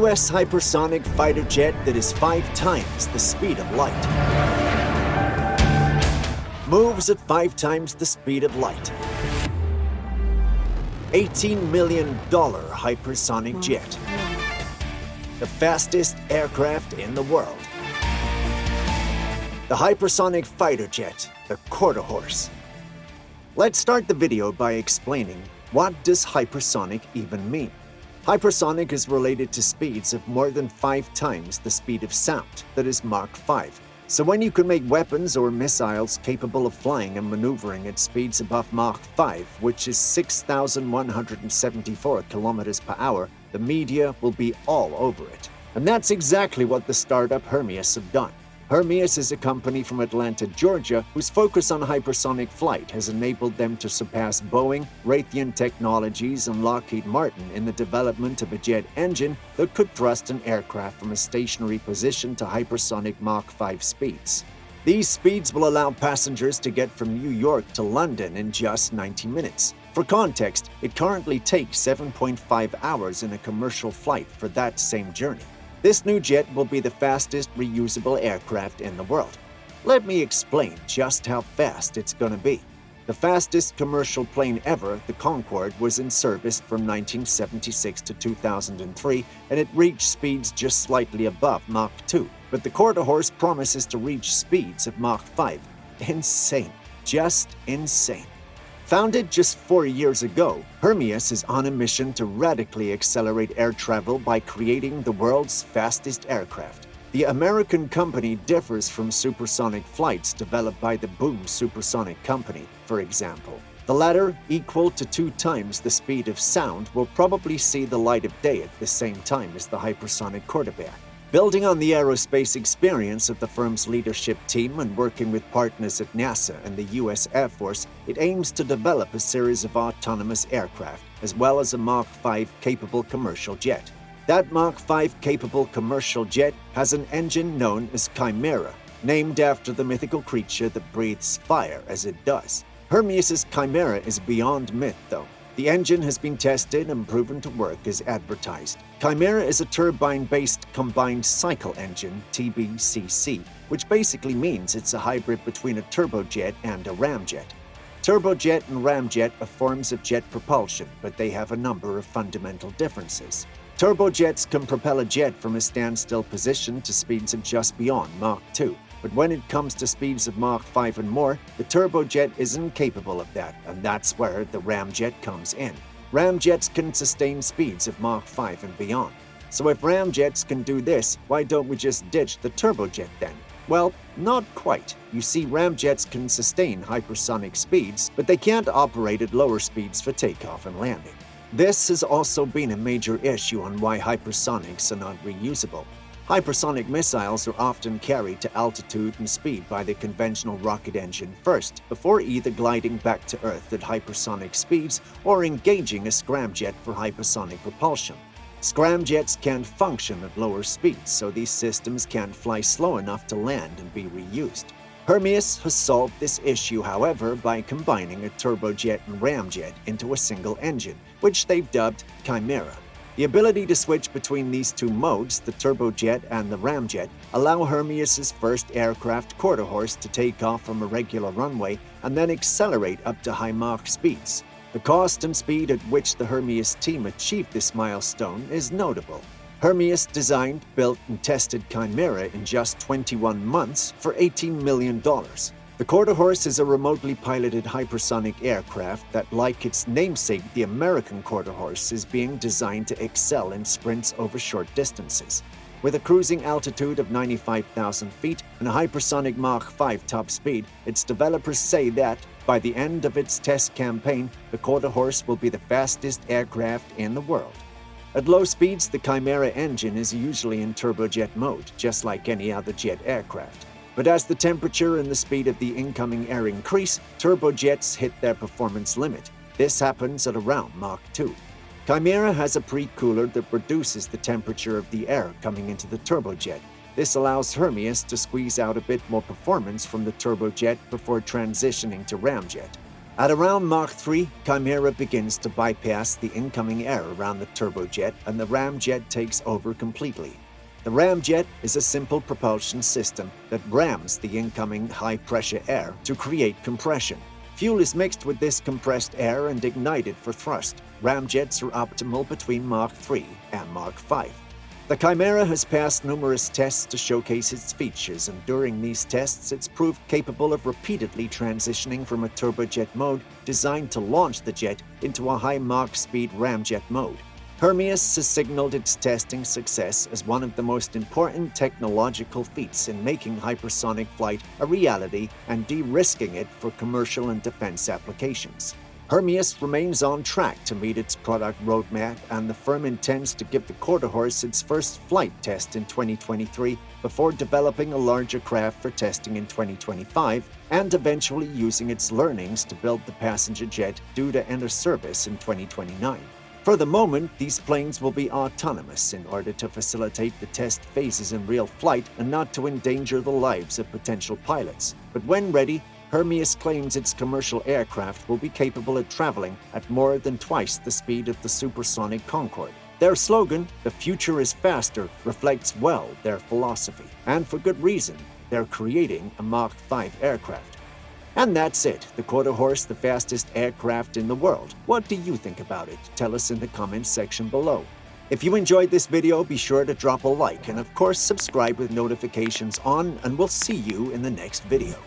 U.S. hypersonic fighter jet that is 5 times the speed of light. Moves at 5 times the speed of light. $18 million hypersonic jet. The fastest aircraft in the world. The hypersonic fighter jet, the quarterhorse. Let's start the video by explaining what does hypersonic even mean. Hypersonic is related to speeds of more than 5 times the speed of sound, that is Mach 5. So when you can make weapons or missiles capable of flying and maneuvering at speeds above Mach 5, which is 6,174 kilometers per hour, the media will be all over it. And that's exactly what the startup Hermeus have done. Hermeus is a company from Atlanta, Georgia, whose focus on hypersonic flight has enabled them to surpass Boeing, Raytheon Technologies, and Lockheed Martin in the development of a jet engine that could thrust an aircraft from a stationary position to hypersonic Mach 5 speeds. These speeds will allow passengers to get from New York to London in just 90 minutes. For context, it currently takes 7.5 hours in a commercial flight for that same journey. This new jet will be the fastest reusable aircraft in the world. Let me explain just how fast it's gonna be. The fastest commercial plane ever, the Concorde, was in service from 1976 to 2003, and it reached speeds just slightly above Mach 2. But the quarterhorse promises to reach speeds of Mach 5. Insane. Just insane. Founded just 4 years ago, Hermeus is on a mission to radically accelerate air travel by creating the world's fastest aircraft. The American company differs from supersonic flights developed by the Boom Supersonic Company, for example. The latter, equal to 2 times the speed of sound, will probably see the light of day at the same time as the hypersonic quarterback. Building on the aerospace experience of the firm's leadership team and working with partners at NASA and the U.S. Air Force, it aims to develop a series of autonomous aircraft, as well as a Mach 5 capable commercial jet. That Mach 5 capable commercial jet has an engine known as Chimera, named after the mythical creature that breathes fire as it does. Hermeus's Chimera is beyond myth, though. The engine has been tested and proven to work as advertised. Chimera is a turbine-based combined cycle engine, TBCC, which basically means it's a hybrid between a turbojet and a ramjet. Turbojet and ramjet are forms of jet propulsion, but they have a number of fundamental differences. Turbojets can propel a jet from a standstill position to speeds of just beyond Mach 2. But when it comes to speeds of Mach 5 and more, the turbojet isn't capable of that, and that's where the ramjet comes in. Ramjets can sustain speeds of Mach 5 and beyond. So if ramjets can do this, why don't we just ditch the turbojet then? Well, not quite. You see, ramjets can sustain hypersonic speeds, but they can't operate at lower speeds for takeoff and landing. This has also been a major issue on why hypersonics are not reusable. Hypersonic missiles are often carried to altitude and speed by the conventional rocket engine first, before either gliding back to Earth at hypersonic speeds or engaging a scramjet for hypersonic propulsion. Scramjets can't function at lower speeds, so these systems can't fly slow enough to land and be reused. Hermeus has solved this issue, however, by combining a turbojet and ramjet into a single engine, which they've dubbed Chimera. The ability to switch between these two modes, the turbojet and the ramjet, allow Hermeus's first aircraft, Quarterhorse, to take off from a regular runway and then accelerate up to high Mach speeds. The cost and speed at which the Hermeus team achieved this milestone is notable. Hermeus designed, built, and tested Chimera in just 21 months for $18 million. The Quarterhorse is a remotely piloted hypersonic aircraft that, like its namesake, the American Quarterhorse, is being designed to excel in sprints over short distances. With a cruising altitude of 95,000 feet and a hypersonic Mach 5 top speed, its developers say that, by the end of its test campaign, the Quarterhorse will be the fastest aircraft in the world. At low speeds, the Chimera engine is usually in turbojet mode, just like any other jet aircraft. But as the temperature and the speed of the incoming air increase, turbojets hit their performance limit. This happens at around Mach 2. Chimera has a pre-cooler that reduces the temperature of the air coming into the turbojet. This allows Hermeus to squeeze out a bit more performance from the turbojet before transitioning to ramjet. At around Mach 3, Chimera begins to bypass the incoming air around the turbojet and the ramjet takes over completely. The ramjet is a simple propulsion system that rams the incoming high-pressure air to create compression. Fuel is mixed with this compressed air and ignited for thrust. Ramjets are optimal between Mach 3 and Mach 5. The Chimera has passed numerous tests to showcase its features, and during these tests it's proved capable of repeatedly transitioning from a turbojet mode designed to launch the jet into a high Mach speed ramjet mode. Hermeus has signaled its testing success as one of the most important technological feats in making hypersonic flight a reality and de-risking it for commercial and defense applications. Hermeus remains on track to meet its product roadmap, and the firm intends to give the quarterhorse its first flight test in 2023 before developing a larger craft for testing in 2025 and eventually using its learnings to build the passenger jet due to enter service in 2029. For the moment, these planes will be autonomous in order to facilitate the test phases in real flight and not to endanger the lives of potential pilots. But when ready, Hermeus claims its commercial aircraft will be capable of traveling at more than twice the speed of the supersonic Concorde. Their slogan, "The future is faster," reflects well their philosophy. And for good reason, they're creating a Mach 5 aircraft. And that's it, the quarterhorse, the fastest aircraft in the world. What do you think about it? Tell us in the comments section below. If you enjoyed this video, be sure to drop a like and of course subscribe with notifications on, and we'll see you in the next video.